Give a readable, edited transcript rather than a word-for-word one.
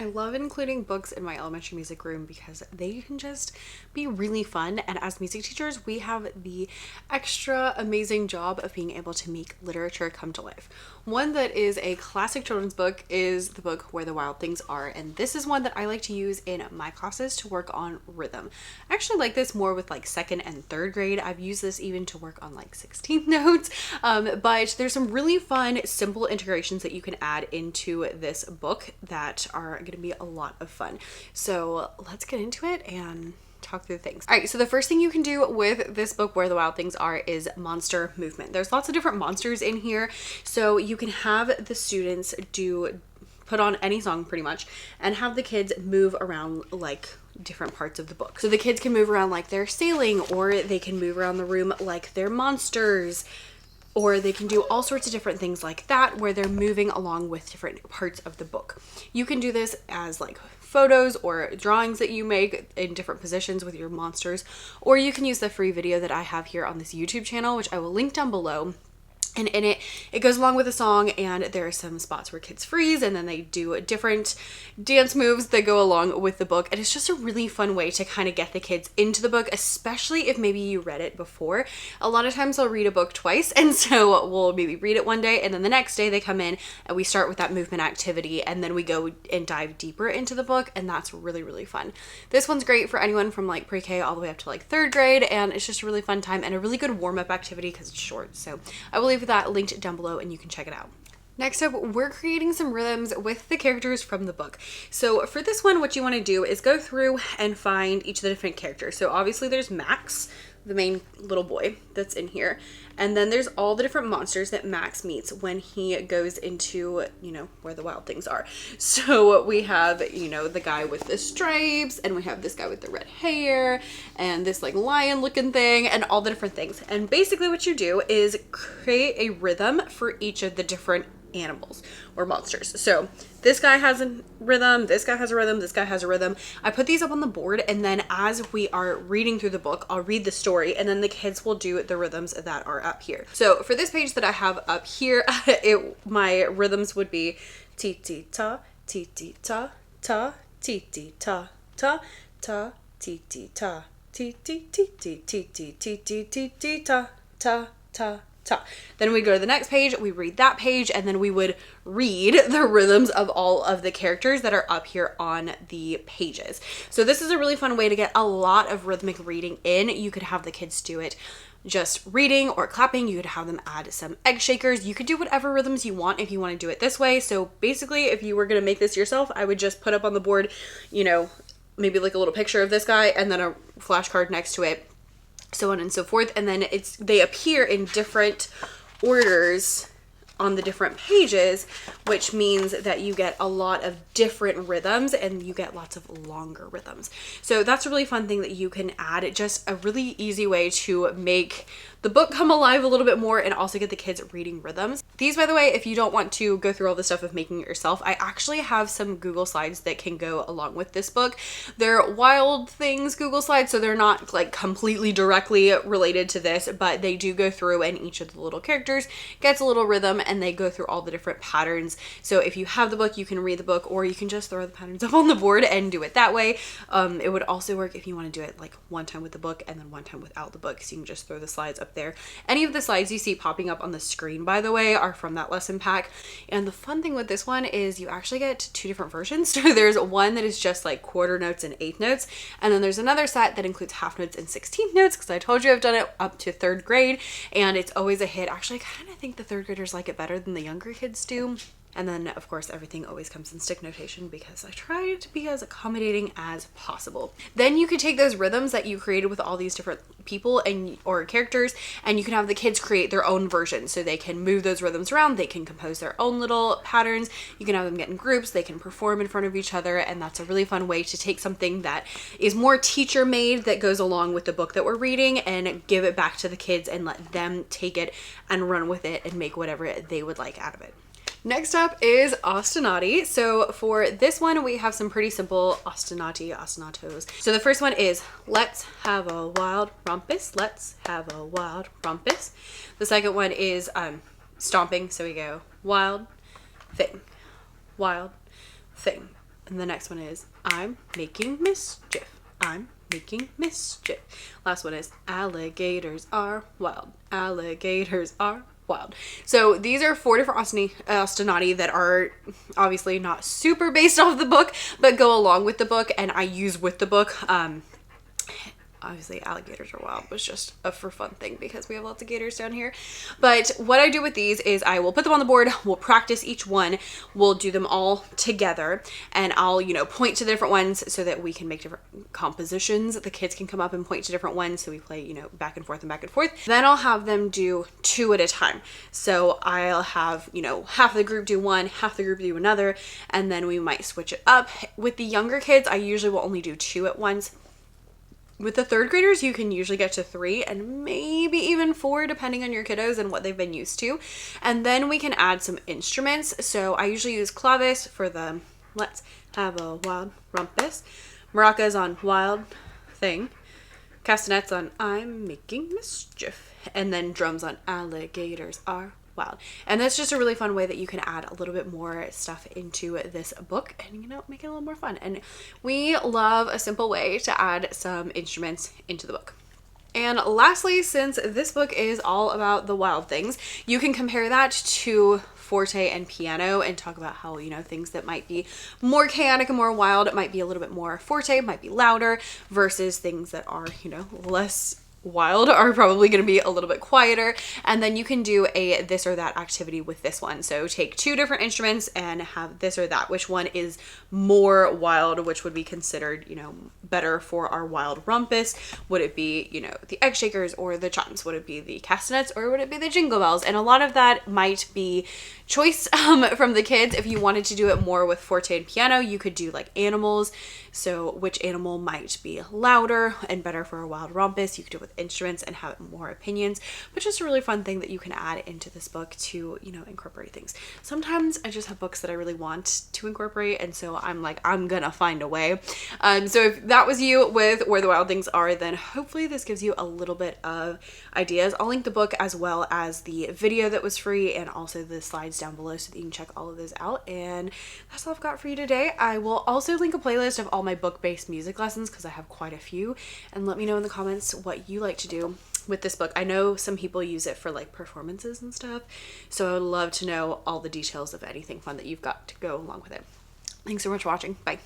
I love including books in my elementary music room because they can just be really fun. And as music teachers, we have the extra amazing job of being able to make literature come to life. One that is a classic children's book is the book Where the Wild Things Are. And this is one that I like to use in my classes to work on rhythm. I actually like this more with like second and third grade. I've used this even to work on like 16th notes. But there's some really fun, simple integrations that you can add into this book that are going to be a lot of fun. So let's get into it and talk through things. All right, so the first thing you can do with this book, Where the Wild Things Are, is monster movement. There's lots of different monsters in here, so you can have the students put on any song pretty much and have the kids move around like different parts of the book. So the kids can move around like they're sailing, or they can move around the room like they're monsters, or they can do all sorts of different things like that where they're moving along with different parts of the book. You can do this as like photos or drawings that you make in different positions with your monsters, or you can use the free video that I have here on this YouTube channel, which I will link down below. And in it goes along with the song, and there are some spots where kids freeze and then they do different dance moves that go along with the book. And it's just a really fun way to kind of get the kids into the book, especially if maybe you read it before. A lot of times I'll read a book twice, and so we'll maybe read it one day and then the next day they come in and we start with that movement activity, and then we go and dive deeper into the book, and that's really, really fun. This one's great for anyone from like pre-K all the way up to like third grade, and it's just a really fun time and a really good warm-up activity because it's short. So I will leave that linked down below and you can check it out. Next up, we're creating some rhythms with the characters from the book. So for this one, what you want to do is go through and find each of the different characters. So obviously there's Max, the main little boy that's in here. And then there's all the different monsters that Max meets when he goes into, where the wild things are. So we have, the guy with the stripes, and we have this guy with the red hair, and this like lion looking thing, and all the different things. And basically what you do is create a rhythm for each of the different animals or monsters. So this guy has a rhythm, this guy has a rhythm, this guy has a rhythm. I put these up on the board, and then as we are reading through the book, I'll read the story, and then the kids will do the rhythms that are up here. So for this page that I have up here, my rhythms would be ti ti ta, ti ti ta, ta, ti ti ta, ta, ta, ti ti ta, ti ti ti ti ti ti ti ti ti ti ta, ta, ta. Then we go to the next page, we read that page, and then we would read the rhythms of all of the characters that are up here on the pages. So this is a really fun way to get a lot of rhythmic reading in. You could have the kids do it just reading or clapping. You could have them add some egg shakers. You could do whatever rhythms you want if you want to do it this way. So basically, if you were going to make this yourself, I would just put up on the board, maybe like a little picture of this guy and then a flashcard next to it, so on and so forth. And then they appear in different orders on the different pages, which means that you get a lot of different rhythms and you get lots of longer rhythms. So that's a really fun thing that you can add. Just a really easy way to make the book come alive a little bit more and also get the kids reading rhythms. These, by the way, if you don't want to go through all the stuff of making it yourself, I actually have some Google Slides that can go along with this book. They're Wild Things Google Slides, so they're not like completely directly related to this, but they do go through, and each of the little characters gets a little rhythm and they go through all the different patterns. So if you have the book, you can read the book, or you can just throw the patterns up on the board and do it that way. It would also work if you want to do it like one time with the book and then one time without the book, so you can just throw the slides up there. Any of the slides you see popping up on the screen, by the way, are from that lesson pack. And the fun thing with this one is you actually get two different versions. So there's one that is just like quarter notes and eighth notes, and then there's another set that includes half notes and 16th notes, because I told you I've done it up to third grade, and it's always a hit. Actually, I kind of think the third graders like it better than the younger kids do. And then, of course, everything always comes in stick notation because I try to be as accommodating as possible. Then you could take those rhythms that you created with all these different people or characters, and you can have the kids create their own version. So they can move those rhythms around, they can compose their own little patterns, you can have them get in groups, they can perform in front of each other, and that's a really fun way to take something that is more teacher made that goes along with the book that we're reading and give it back to the kids and let them take it and run with it and make whatever they would like out of it. Next up is Ostinati. So for this one, we have some pretty simple ostinatos. So the first one is, let's have a wild rumpus. Let's have a wild rumpus. The second one is stomping. So we go wild thing, wild thing. And the next one is I'm making mischief. I'm making mischief. Last one is alligators are wild. Alligators are wild. So these are 4 different Ostinati that are obviously not super based off the book, but go along with the book, and I use with the book. Obviously alligators are wild was just a for fun thing because we have lots of gators down here. But what I do with these is I will put them on the board, we'll practice each one, we'll do them all together, and I'll, you know, point to the different ones so that we can make different compositions. The kids can come up and point to different ones, so we play, you know, back and forth and back and forth. Then I'll have them do 2 at a time. So I'll have, you know, half the group do one, half the group do another, and then we might switch it up. With the younger kids, I usually will only do 2 at once. With the 3rd graders, you can usually get to 3 and maybe even 4 depending on your kiddos and what they've been used to. And then we can add some instruments. So I usually use claves for the let's have a wild rumpus, maracas on wild thing, castanets on I'm making mischief, and then drums on alligators are wild. And that's just a really fun way that you can add a little bit more stuff into this book and, you know, make it a little more fun. And we love a simple way to add some instruments into the book. And lastly, since this book is all about the wild things, you can compare that to Forte and piano and talk about how, you know, things that might be more chaotic and more wild, it might be a little bit more Forte, might be louder, versus things that are, you know, less wild are probably going to be a little bit quieter. And then you can do a this or that activity with this one. So take 2 different instruments and have this or that. Which one is more wild, which would be considered, you know, better for our wild rumpus? Would it be, you know, the egg shakers or the chimes? Would it be the castanets or would it be the jingle bells? And a lot of that might be choice from the kids. If you wanted to do it more with Forte and piano, you could do like animals. So which animal might be louder and better for a wild rumpus? You could do it with instruments and have more opinions, but just a really fun thing that you can add into this book to, you know, incorporate things. Sometimes I just have books that I really want to incorporate, and so I'm like, I'm gonna find a way. So if that was you with Where the Wild Things Are, then hopefully this gives you a little bit of ideas. I'll link the book as well as the video that was free and also the slides down below so that you can check all of those out. And that's all I've got for you today. I will also link a playlist of all my book-based music lessons because I have quite a few, and let me know in the comments what you like to do with this book. I know some people use it for like performances and stuff, so I would love to know all the details of anything fun that you've got to go along with it. Thanks so much for watching. Bye.